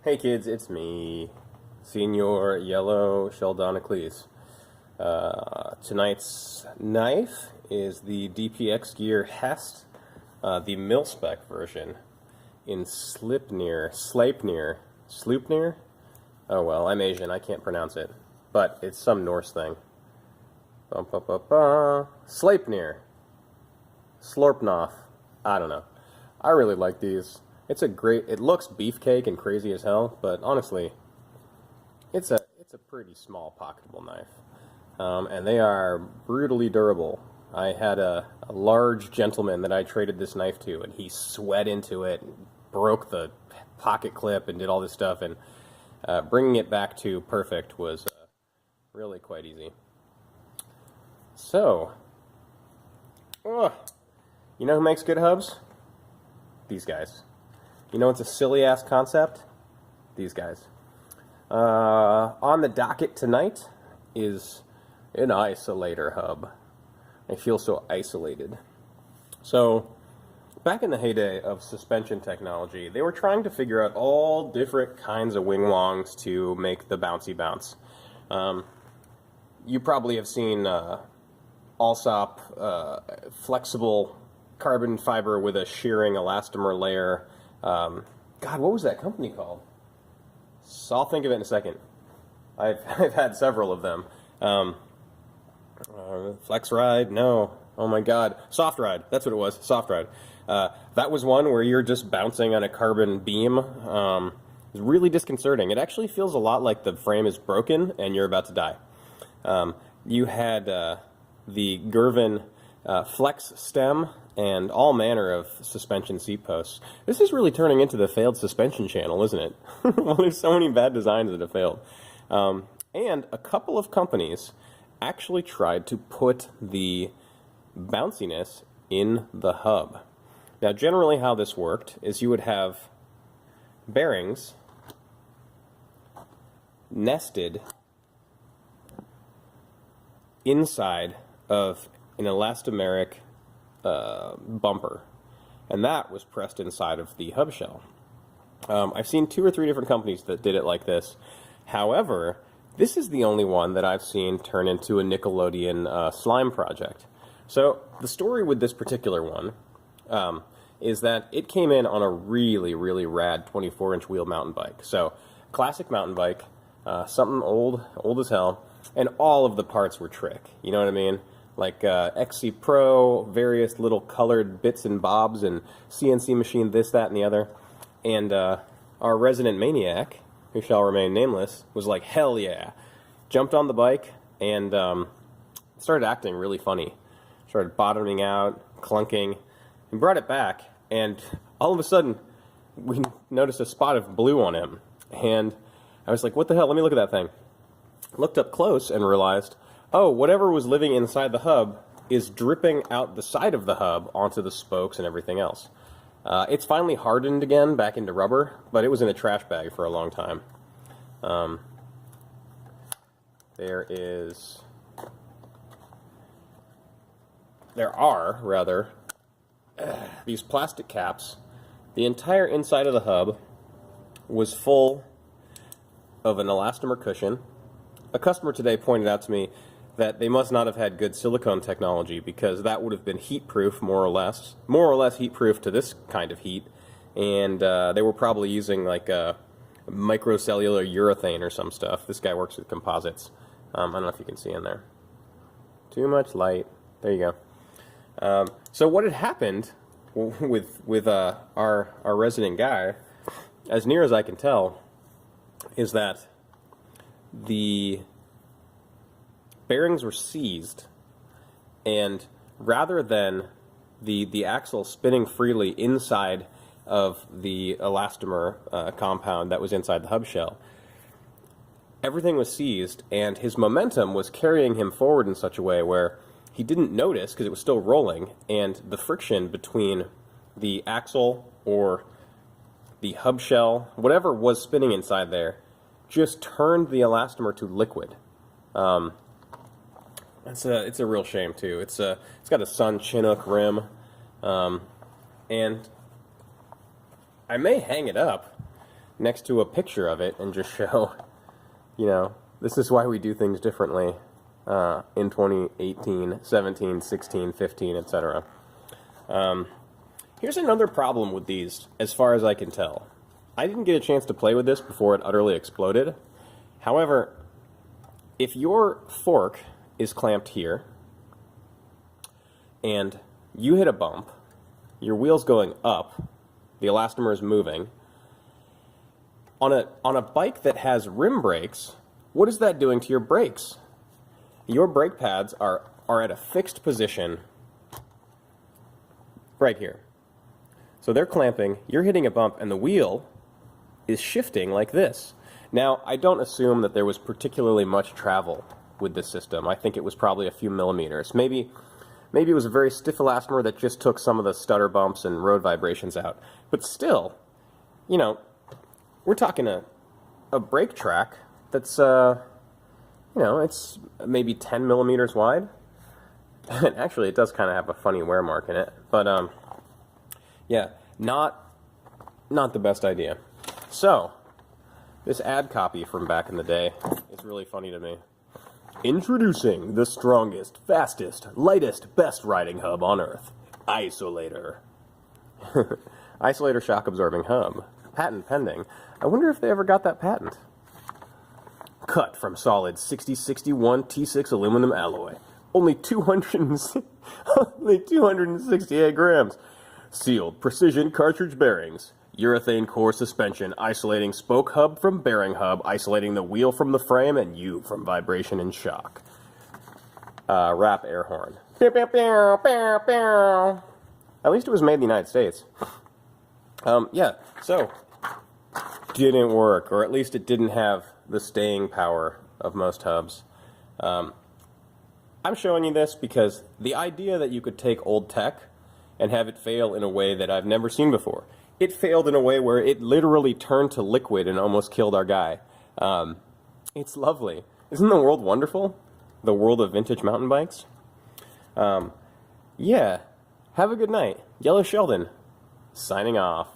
Hey kids, it's me, Senior Yellow Sheldon. Tonight's knife is the DPX Gear Hest, the mil-spec version in Sleipnir. Oh well, I'm Asian, I can't pronounce it, but it's some Norse thing. Sleipnir, Slorpnoth, I don't know. I really like these. It looks beefcake and crazy as hell, but honestly, it's a pretty small pocketable knife. And they are brutally durable. I had a large gentleman that I traded this knife to, and he sweat into it, and broke the pocket clip, and did all this stuff, and bringing it back to perfect was really quite easy. So, you know who makes good hubs? These guys. You know it's a silly-ass concept? These guys. On the docket tonight is an Isolator hub. I feel so isolated. So, back in the heyday of suspension technology, they were trying to figure out all different kinds of wing-wongs to make the bouncy bounce. You probably have seen Allsop flexible carbon fiber with a shearing elastomer layer. God, what was that company called? So I'll think of it in a second. I've had several of them. Flex Ride? No. Oh my God. Soft Ride. That's what it was. Soft Ride. That was one where you're just bouncing on a carbon beam. It's really disconcerting. It actually feels a lot like the frame is broken and you're about to die. You had the Gervin Flex Stem and all manner of suspension seat posts. This is really turning into the failed suspension channel, isn't it? Well, there's so many bad designs that have failed. And a couple of companies actually tried to put the bounciness in the hub. Now, generally how this worked is you would have bearings nested inside of an elastomeric bumper, and that was pressed inside of the hub shell. I've seen 2 or 3 different companies that did it like this. However, this is the only one that I've seen turn into a Nickelodeon slime project. So the story with this particular one is that it came in on a really, really rad 24-inch wheel mountain bike. So classic mountain bike, something old as hell, and all of the parts were trick. You know what I mean? Like XC Pro, various little colored bits and bobs, and CNC machine this, that, and the other. And our resident maniac, who shall remain nameless, was like, hell yeah. Jumped on the bike and started acting really funny. Started bottoming out, clunking, and brought it back. And all of a sudden, we noticed a spot of blue on him. And I was like, what the hell? Let me look at that thing. Looked up close and realized, oh, whatever was living inside the hub is dripping out the side of the hub onto the spokes and everything else. It's finally hardened again back into rubber, but it was in a trash bag for a long time. There are these plastic caps. The entire inside of the hub was full of an elastomer cushion. A customer today pointed out to me that they must not have had good silicone technology, because that would have been heat-proof, more or less heat-proof to this kind of heat, and they were probably using like a microcellular urethane or some stuff. This guy works with composites. I don't know if you can see in there. Too much light. There you go. So what had happened with our resident guy, as near as I can tell, is that the bearings were seized, and rather than the axle spinning freely inside of the elastomer compound that was inside the hub shell, everything was seized, and his momentum was carrying him forward in such a way where he didn't notice, because it was still rolling, and the friction between the axle or the hub shell, whatever was spinning inside there, just turned the elastomer to liquid. It's a real shame too. It's got a Sun Chinook rim, and I may hang it up next to a picture of it and just show, you know, this is why we do things differently in 2018, 17, 16, 15, etc. Here's another problem with these, as far as I can tell. I didn't get a chance to play with this before it utterly exploded. However, if your fork is clamped here, and you hit a bump, your wheel's going up, the elastomer is moving. On a bike that has rim brakes, what is that doing to your brakes? Your brake pads are at a fixed position right here. So they're clamping, you're hitting a bump, and the wheel is shifting like this. Now, I don't assume that there was particularly much travel with this system. I think it was probably a few millimeters. Maybe it was a very stiff elastomer that just took some of the stutter bumps and road vibrations out. But still, you know, we're talking a brake track that's, you know, it's maybe 10 millimeters wide. And actually, it does kind of have a funny wear mark in it. But, yeah, not the best idea. So, this ad copy from back in the day is really funny to me. Introducing the strongest, fastest, lightest, best riding hub on Earth. Isolator. Isolator shock absorbing hub. Patent pending. I wonder if they ever got that patent. Cut from solid 6061 T6 aluminum alloy. Only 268 grams. Sealed precision cartridge bearings. Urethane core suspension, isolating spoke hub from bearing hub, isolating the wheel from the frame, and you from vibration and shock. Rap air horn. At least it was made in the United States. Yeah, so, didn't work, or at least it didn't have the staying power of most hubs. I'm showing you this because the idea that you could take old tech and have it fail in a way that I've never seen before. It failed in a way where it literally turned to liquid and almost killed our guy. It's lovely. Isn't the world wonderful? The world of vintage mountain bikes? Yeah. Have a good night. Yellow Sheldon, signing off.